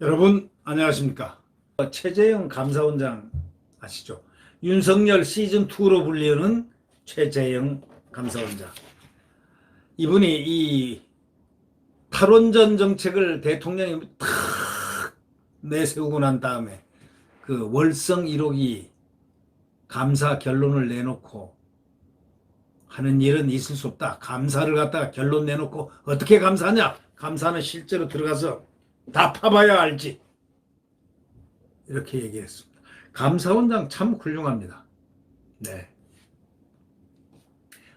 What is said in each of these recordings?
여러분 안녕하십니까? 최재형 감사원장 아시죠? 윤석열 시즌2로 불리는 최재형 감사원장. 이분이 이 탈원전 정책을 대통령이 탁 내세우고 난 다음에 그 월성 1호기 감사 결론을 내놓고 하는 일은 있을 수 없다. 감사를 갖다가 결론 내놓고 어떻게 감사하냐? 감사는 실제로 들어가서 다 파봐야 알지. 이렇게 얘기했습니다. 감사원장 참 훌륭합니다. 네.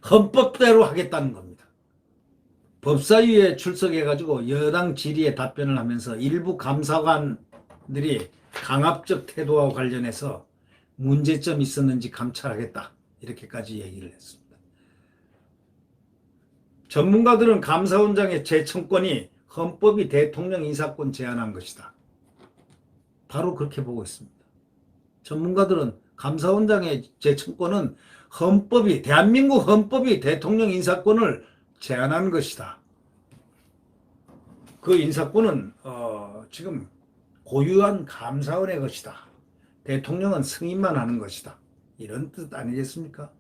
헌법대로 하겠다는 겁니다. 법사위에 출석해가지고 여당 질의에 답변을 하면서 일부 감사관들이 강압적 태도와 관련해서 문제점이 있었는지 감찰하겠다. 이렇게까지 얘기를 했습니다. 전문가들은 감사원장의 재청권이 헌법이 대통령 인사권 제한한 것이다. 바로 그렇게 보고 있습니다. 전문가들은 감사원장의 재청권은 대한민국 헌법이 대통령 인사권을 제한한 것이다. 그 인사권은 지금 고유한 감사원의 것이다. 대통령은 승인만 하는 것이다. 이런 뜻 아니겠습니까?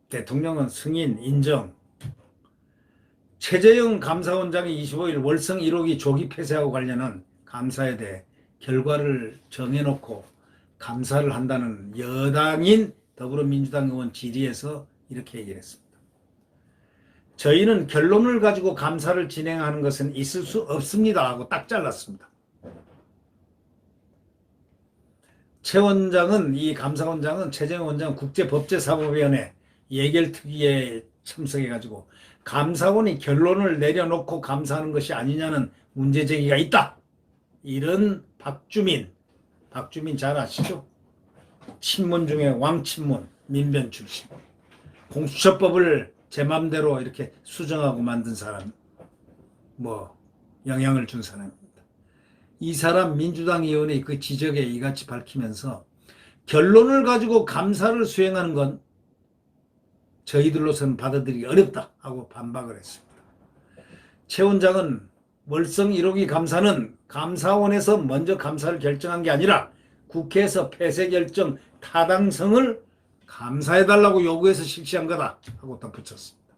대통령은 승인, 인정. 최재형 감사원장이 25일 월성 1호기 조기 폐쇄하고 관련한 감사에 대해 결과를 정해놓고 감사를 한다는 여당인 더불어민주당 의원 질의에서 이렇게 얘기를 했습니다. 저희는 결론을 가지고 감사를 진행하는 것은 있을 수 없습니다 하고 딱 잘랐습니다. 이 감사원장은 최재형 원장은 국제법제사법위원회 예결특위에 참석해가지고 감사원이 결론을 내려놓고 감사하는 것이 아니냐는 문제제기가 있다. 이런 박주민 잘 아시죠? 친문 중에 왕친문, 민변 출신. 공수처법을 제 맘대로 이렇게 수정하고 만든 사람, 영향을 준 사람입니다. 이 사람 민주당 의원의 그 지적에 이같이 밝히면서 결론을 가지고 감사를 수행하는 건 저희들로서는 받아들이기 어렵다 하고 반박을 했습니다. 최 원장은 월성 1호기 감사는 감사원에서 먼저 감사를 결정한 게 아니라 국회에서 폐쇄 결정 타당성을 감사해달라고 요구해서 실시한 거다 하고 덧붙였습니다.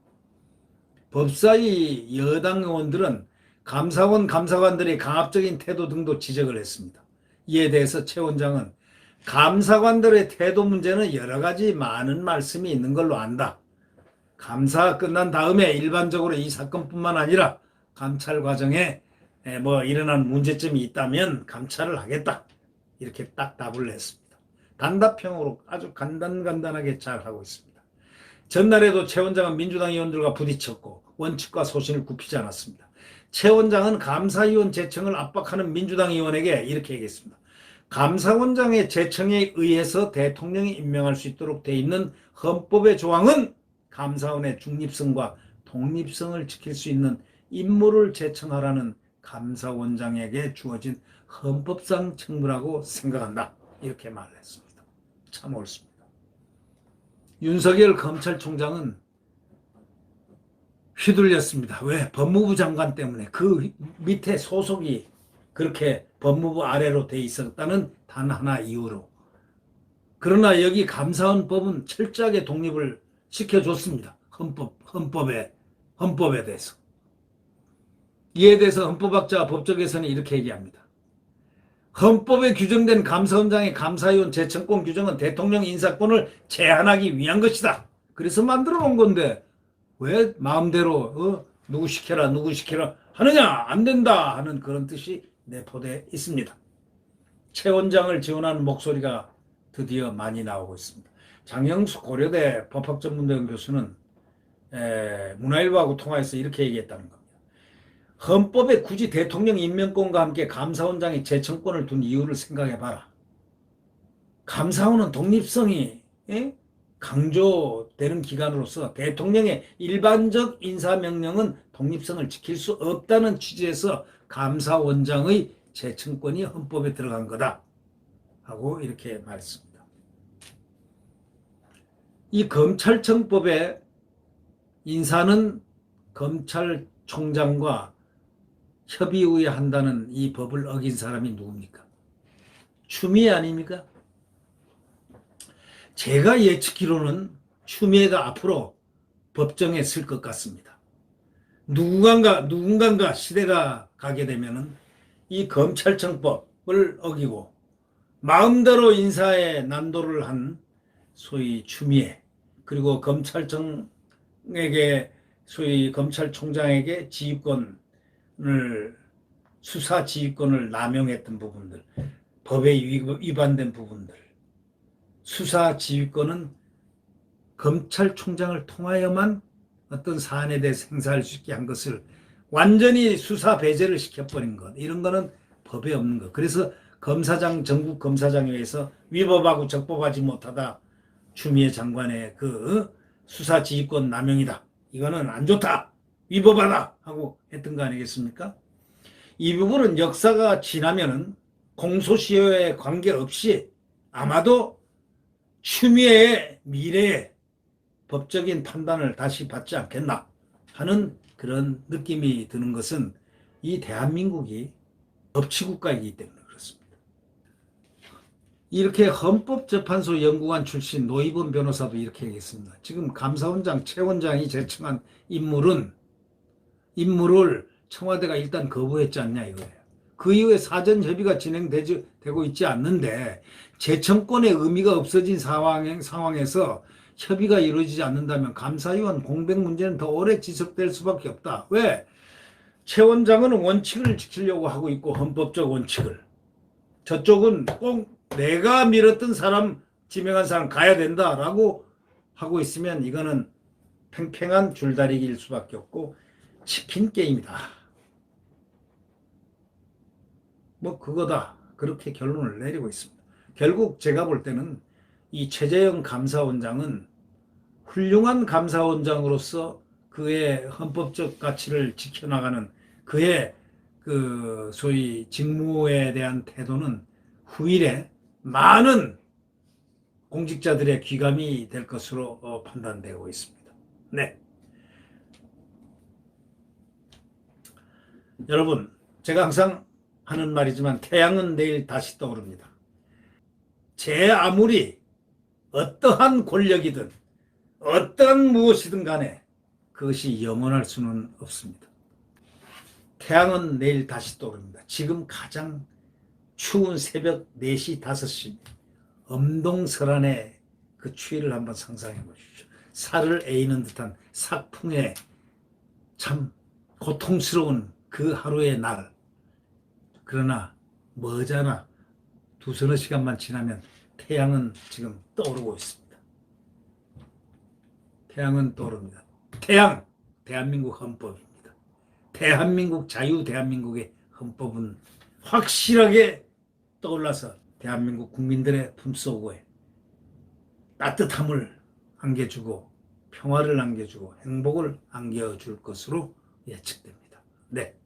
법사위 여당 의원들은 감사원 감사관들의 강압적인 태도 등도 지적을 했습니다. 이에 대해서 최 원장은 감사관들의 태도 문제는 여러 가지 많은 말씀이 있는 걸로 안다. 감사가 끝난 다음에 일반적으로 이 사건뿐만 아니라 감찰 과정에 일어난 문제점이 있다면 감찰을 하겠다. 이렇게 딱 답을 했습니다. 단답형으로 아주 간단하게 잘 하고 있습니다. 전날에도 최 원장은 민주당 의원들과 부딪혔고 원칙과 소신을 굽히지 않았습니다. 최 원장은 감사위원 재청을 압박하는 민주당 의원에게 이렇게 얘기했습니다. 감사원장의 재청에 의해서 대통령이 임명할 수 있도록 돼 있는 헌법의 조항은 감사원의 중립성과 독립성을 지킬 수 있는 임무를 재청하라는 감사원장에게 주어진 헌법상 책무라고 생각한다. 이렇게 말을 했습니다. 참 옳습니다. 윤석열 검찰총장은 휘둘렸습니다. 왜? 법무부 장관 때문에 그 밑에 소속이 그렇게 법무부 아래로 돼 있었다는 단 하나 이유로. 그러나 여기 감사원법은 철저하게 독립을 시켜줬습니다. 헌법에 대해서. 이에 대해서 헌법학자 법조계에서는 이렇게 얘기합니다. 헌법에 규정된 감사원장의 감사위원 재청권 규정은 대통령 인사권을 제한하기 위한 것이다. 그래서 만들어 놓은 건데 왜 마음대로 누구 시켜라 하느냐? 안 된다 하는 그런 뜻이 내포되어 있습니다. 최 원장을 지원하는 목소리가 드디어 많이 나오고 있습니다. 장영수 고려대 법학전문대학 교수는 문화일보하고 통화해서 이렇게 얘기했다는 겁니다. 헌법에 굳이 대통령 임명권과 함께 감사원장의 재청권을 둔 이유를 생각해봐라. 감사원은 독립성이 강조되는 기관으로서 대통령의 일반적 인사명령은 독립성을 지킬 수 없다는 취지에서 감사원장의 재청권이 헌법에 들어간 거다 하고 이렇게 말했습니다. 이 검찰청법의 인사는 검찰총장과 협의후에 한다는 이 법을 어긴 사람이 누굽니까? 추미애 아닙니까? 제가 예측기로는 추미애가 앞으로 법정에 설 것 같습니다. 누군가 시대가 가게 되면은 이 검찰청법을 어기고 마음대로 인사에 난도를 한 소위 추미애, 그리고 검찰청에게 소위 검찰총장에게 수사 지휘권을 남용했던 부분들, 법에 위반된 부분들, 수사 지휘권은 검찰총장을 통하여만 어떤 사안에 대해서 행사할 수 있게 한 것을 완전히 수사 배제를 시켜버린 것, 이런 거는 법에 없는 것. 그래서 전국 검사장회에서 위법하고 적법하지 못하다, 추미애 장관의 그 수사 지휘권 남용이다, 이거는 안 좋다, 위법하다 하고 했던 거 아니겠습니까? 이 부분은 역사가 지나면은 공소시효에 관계없이 아마도 추미애의 미래에 법적인 판단을 다시 받지 않겠나 하는 그런 느낌이 드는 것은 이 대한민국이 법치국가이기 때문에 그렇습니다. 이렇게 헌법재판소 연구관 출신 노희범 변호사도 이렇게 얘기했습니다. 지금 감사원장 최 원장이 제청한 인물을 청와대가 일단 거부했지 않냐 이거예요. 그 이후에 사전 협의가 진행되고 있지 않는데 재청권의 의미가 없어진 상황에서 협의가 이루어지지 않는다면 감사위원 공백 문제는 더 오래 지속될 수밖에 없다. 왜? 최 원장은 원칙을 지키려고 하고 있고, 헌법적 원칙을. 저쪽은 꼭 내가 밀었던 사람, 지명한 사람 가야 된다라고 하고 있으면 이거는 팽팽한 줄다리기일 수밖에 없고 치킨 게임이다. 뭐 그거다. 그렇게 결론을 내리고 있습니다. 결국 제가 볼 때는 이 최재형 감사원장은 훌륭한 감사원장으로서 그의 헌법적 가치를 지켜나가는 그의 그 소위 직무에 대한 태도는 후일에 많은 공직자들의 귀감이 될 것으로 판단되고 있습니다. 네. 여러분, 제가 항상 하는 말이지만 태양은 내일 다시 떠오릅니다. 아무리 어떠한 권력이든 어떠한 무엇이든 간에 그것이 영원할 수는 없습니다. 태양은 내일 다시 떠오릅니다. 지금 가장 추운 새벽 4시, 5시 엄동설안의 그 추위를 한번 상상해 보십시오. 살을 에이는 듯한 삭풍에 참 고통스러운 그 하루의 날. 그러나 머지않아 두서너 시간만 지나면 태양은 지금 떠오르고 있습니다. 태양은 떠오릅니다. 태양, 대한민국 헌법입니다. 대한민국 대한민국의 헌법은 확실하게 떠올라서 대한민국 국민들의 품속에 따뜻함을 안겨주고 평화를 안겨주고 행복을 안겨줄 것으로 예측됩니다. 네.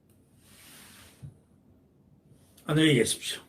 안녕히 계십시오.